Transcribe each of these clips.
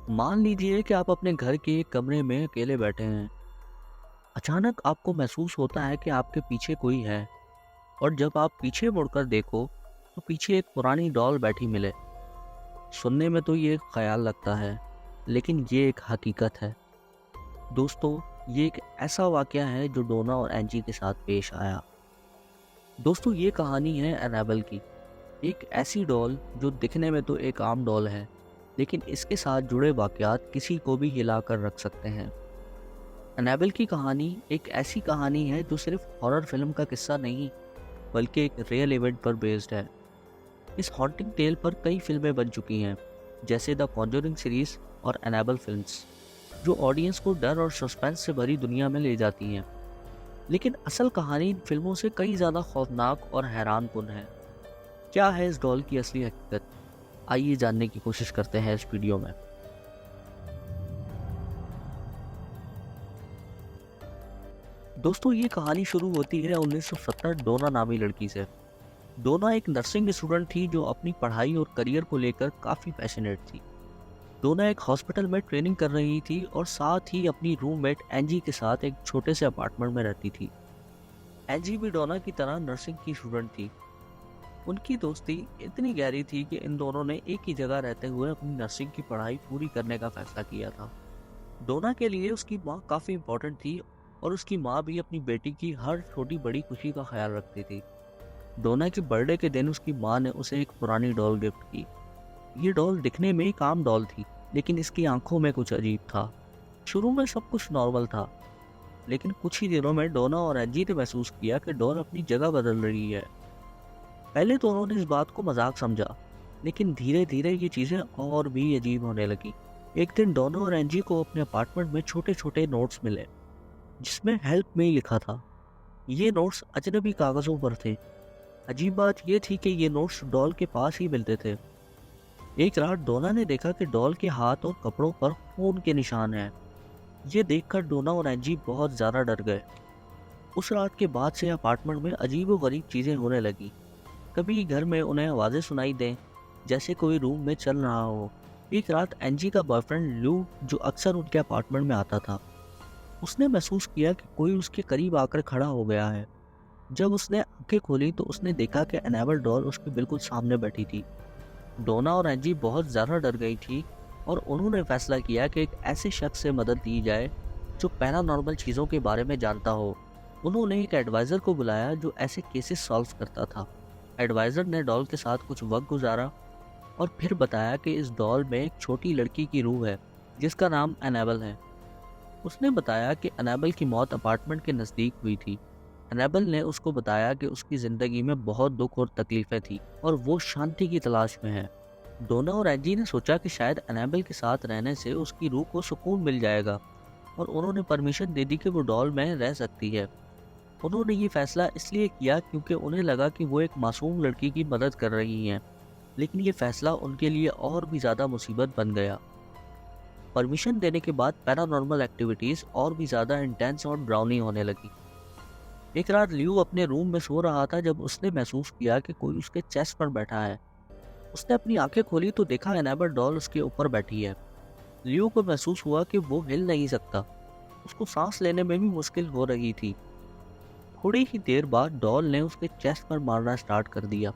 मान लीजिए कि आप अपने घर के एक कमरे में अकेले बैठे हैं। अचानक आपको महसूस होता है कि आपके पीछे कोई है और जब आप पीछे मुड़कर देखो तो पीछे एक पुरानी डॉल बैठी मिले। सुनने में तो ये एक ख्याल लगता है, लेकिन ये एक हकीकत है। दोस्तों, ये एक ऐसा वाकया है जो डोना और एंजी के साथ पेश आया। दोस्तों, ये कहानी है एनाबेल की, एक ऐसी डॉल जो दिखने में तो एक आम डॉल है, लेकिन इसके साथ जुड़े वाकयात किसी को भी हिला कर रख सकते हैं। एनाबेल की कहानी एक ऐसी कहानी है जो सिर्फ हॉरर फिल्म का किस्सा नहीं, बल्कि एक रियल इवेंट पर बेस्ड है। इस हॉन्टिंग टेल पर कई फिल्में बन चुकी हैं, जैसे द कॉन्जरिंग सीरीज और एनाबेल फिल्म्स, जो ऑडियंस को डर और सस्पेंस से भरी दुनिया में ले जाती हैं। लेकिन असल कहानी इन फिल्मों से कई ज़्यादा खौफनाक और हैरानकुन है। क्या है इस डॉल की असली हकीकत? आइए जानने की कोशिश करते हैं इस वीडियो में। दोस्तों, ये कहानी शुरू होती है 1970 डोना नामी लड़की से। डोना एक नर्सिंग स्टूडेंट थी जो अपनी पढ़ाई और करियर को लेकर काफ़ी पैशनेट थी। डोना एक हॉस्पिटल में ट्रेनिंग कर रही थी और साथ ही अपनी रूममेट एंजी के साथ एक छोटे से अपार्टमेंट में रहती थी। एंजी भी डोना की तरह नर्सिंग की स्टूडेंट थी। उनकी दोस्ती इतनी गहरी थी कि इन दोनों ने एक ही जगह रहते हुए अपनी नर्सिंग की पढ़ाई पूरी करने का फैसला किया था। डोना के लिए उसकी माँ काफ़ी इम्पोर्टेंट थी और उसकी माँ भी अपनी बेटी की हर छोटी बड़ी खुशी का ख्याल रखती थी। डोना के बर्थडे के दिन उसकी माँ ने उसे एक पुरानी डॉल गिफ्ट की। ये डॉल दिखने में एक आम डॉल थी, लेकिन इसकी आंखों में कुछ अजीब था। शुरू में सब कुछ नॉर्मल था, लेकिन कुछ ही दिनों में डोना और एंजी ने महसूस किया कि डॉल अपनी जगह बदल रही है। पहले तो उन्होंने इस बात को मजाक समझा, लेकिन धीरे धीरे ये चीज़ें और भी अजीब होने लगी। एक दिन डोना और एंजी को अपने अपार्टमेंट में छोटे छोटे नोट्स मिले, जिसमें हेल्प मी लिखा था। ये नोट्स अजनबी कागज़ों पर थे। अजीब बात यह थी कि ये नोट्स डॉल के पास ही मिलते थे। एक रात डोना ने देखा कि डॉल के हाथ और कपड़ों पर खून के निशान हैं। ये देखकर डोना और एंजी बहुत ज़्यादा डर गए। उस रात के बाद से अपार्टमेंट में अजीबोगरीब चीज़ें होने लगी। कभी घर में उन्हें आवाज़ें सुनाई दें, जैसे कोई रूम में चल रहा हो। एक रात एंजी का बॉयफ्रेंड लू, जो अक्सर उनके अपार्टमेंट में आता था, उसने महसूस किया कि कोई उसके करीब आकर खड़ा हो गया है। जब उसने आंखें खोली तो उसने देखा कि एनाबेल डॉल उसके बिल्कुल सामने बैठी थी। डोना और एंजी बहुत ज़्यादा डर गई थी और उन्होंने फैसला किया कि एक ऐसे शख्स से मदद ली जाए जो पैरानॉर्मल चीज़ों के बारे में जानता हो। उन्होंने एक एडवाइज़र को बुलाया जो ऐसे केसेस सॉल्व करता था। एडवाइज़र ने डॉल के साथ कुछ वक्त गुजारा और फिर बताया कि इस डॉल में एक छोटी लड़की की रूह है जिसका नाम एनाबेल है। उसने बताया कि एनाबेल की मौत अपार्टमेंट के नज़दीक हुई थी। एनाबेल ने उसको बताया कि उसकी ज़िंदगी में बहुत दुख और तकलीफ़ें थी और वो शांति की तलाश में है। डोना और एंजी ने सोचा कि शायद एनाबेल के साथ रहने से उसकी रूह को सुकून मिल जाएगा और उन्होंने परमिशन दे दी कि वो डॉल में रह सकती है। उन्होंने ये फैसला इसलिए किया क्योंकि उन्हें लगा कि वो एक मासूम लड़की की मदद कर रही हैं, लेकिन ये फैसला उनके लिए और भी ज़्यादा मुसीबत बन गया। परमिशन देने के बाद पैरानॉर्मल एक्टिविटीज़ और भी ज़्यादा इंटेंस और ड्राउनी होने लगी। एक रात लियू अपने रूम में सो रहा था जब उसने महसूस किया कि कोई उसके चेस्ट पर बैठा है। उसने अपनी आंखें खोली तो देखा एनाबेल डॉल उसके ऊपर बैठी है। लियू को महसूस हुआ कि वो हिल नहीं सकता। उसको सांस लेने में भी मुश्किल हो रही थी। थोड़ी ही देर बाद डॉल ने उसके चेस्ट पर मारना स्टार्ट कर दिया।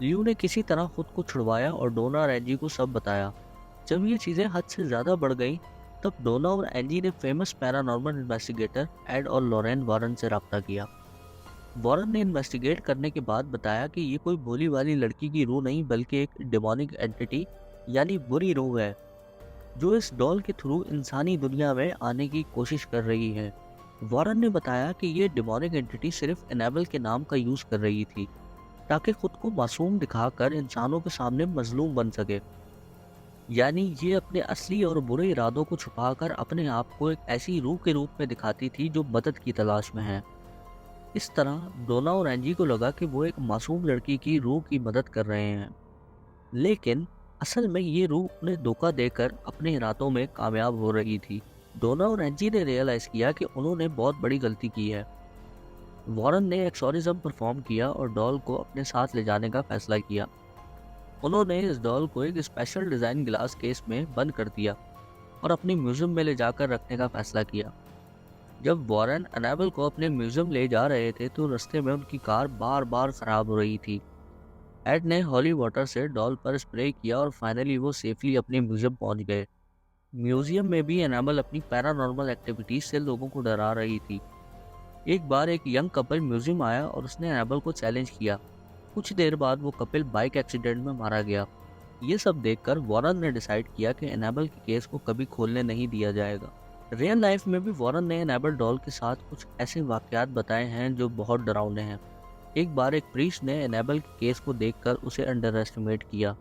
लियू ने किसी तरह खुद को छुड़वाया और डोना और एंजी को सब बताया। जब ये चीज़ें हद से ज़्यादा बढ़ गईं, तब डोना और एंजी ने फेमस पैरानॉर्मल इन्वेस्टिगेटर एड और लॉरेन वॉरेन से रब्ता किया। वॉरेन ने इन्वेस्टिगेट करने के बाद बताया कि ये कोई भोली वाली लड़की की रूह नहीं, बल्कि एक डिमोनिक एंटिटी यानी बुरी रूह है, जो इस डॉल के थ्रू इंसानी दुनिया में आने की कोशिश कर रही है। वॉरेन ने बताया कि ये डिमोनिक एंटिटी सिर्फ एनाबेल के नाम का यूज़ कर रही थी, ताकि खुद को मासूम दिखाकर इंसानों के सामने मजलूम बन सके। यानी ये अपने असली और बुरे इरादों को छुपाकर अपने आप को एक ऐसी रूह के रूप में दिखाती थी जो मदद की तलाश में है। इस तरह डोना और एंजी को लगा कि वो एक मासूम लड़की की रूह की मदद कर रहे हैं, लेकिन असल में ये रूह उन्हें धोखा देकर अपने इरादों में कामयाब हो रही थी। डोना और एंजी ने रियलाइज़ किया कि उन्होंने बहुत बड़ी गलती की है। वॉरेन ने एक्सोरिज्म परफॉर्म किया और डॉल को अपने साथ ले जाने का फैसला किया। उन्होंने इस डॉल को एक स्पेशल डिज़ाइन ग्लास केस में बंद कर दिया और अपने म्यूजियम में ले जाकर रखने का फैसला किया। जब वॉरेन एनाबेल को अपने म्यूजियम ले जा रहे थे तो रास्ते में उनकी कार बार बार खराब हो रही थी। एड ने हॉली वाटर से डॉल पर स्प्रे किया और फाइनली वो सेफली अपने म्यूजियम पहुंच गए। म्यूजियम में भी एनाबेल अपनी पैरानॉर्मल एक्टिविटीज से लोगों को डरा रही थी। एक बार एक यंग कपल म्यूजियम आया और उसने एनाबेल को चैलेंज किया। कुछ देर बाद वो कपल बाइक एक्सीडेंट में मारा गया। ये सब देखकर वॉरेन ने डिसाइड किया कि एनाबेल के केस को कभी खोलने नहीं दिया जाएगा। रियल लाइफ में भी वॉरेन ने एनाबेल डॉल के साथ कुछ ऐसे वाकयात बताए हैं जो बहुत डरावने हैं। एक बार एक प्रीस्ट ने एनाबेल के केस को देखकर उसे अंडर एस्टिमेट किया।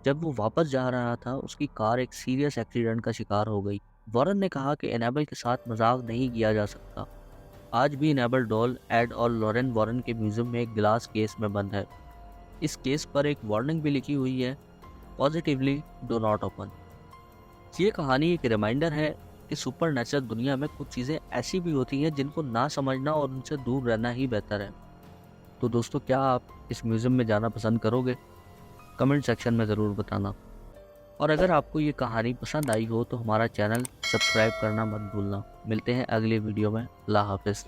जब वो वापस जा रहा था उसकी कार एक सीरियस एक्सीडेंट का शिकार हो गई। वॉरेन ने कहा कि एनाबेल के साथ मजाक नहीं किया जा सकता। आज भी एनाबेल डॉल एड और लॉरेन वॉरेन के म्यूजियम में एक ग्लास केस में बंद है। इस केस पर एक वार्निंग भी लिखी हुई है, पॉजिटिवली डू नॉट ओपन। ये कहानी एक रिमाइंडर है कि सुपरनेचुरल दुनिया में कुछ चीज़ें ऐसी भी होती हैं जिनको ना समझना और उनसे दूर रहना ही बेहतर है। तो दोस्तों, क्या आप इस म्यूज़ियम में जाना पसंद करोगे? कमेंट सेक्शन में ज़रूर बताना। और अगर आपको ये कहानी पसंद आई हो तो हमारा चैनल सब्सक्राइब करना मत भूलना। मिलते हैं अगले वीडियो में। अल्लाह हाफिज़।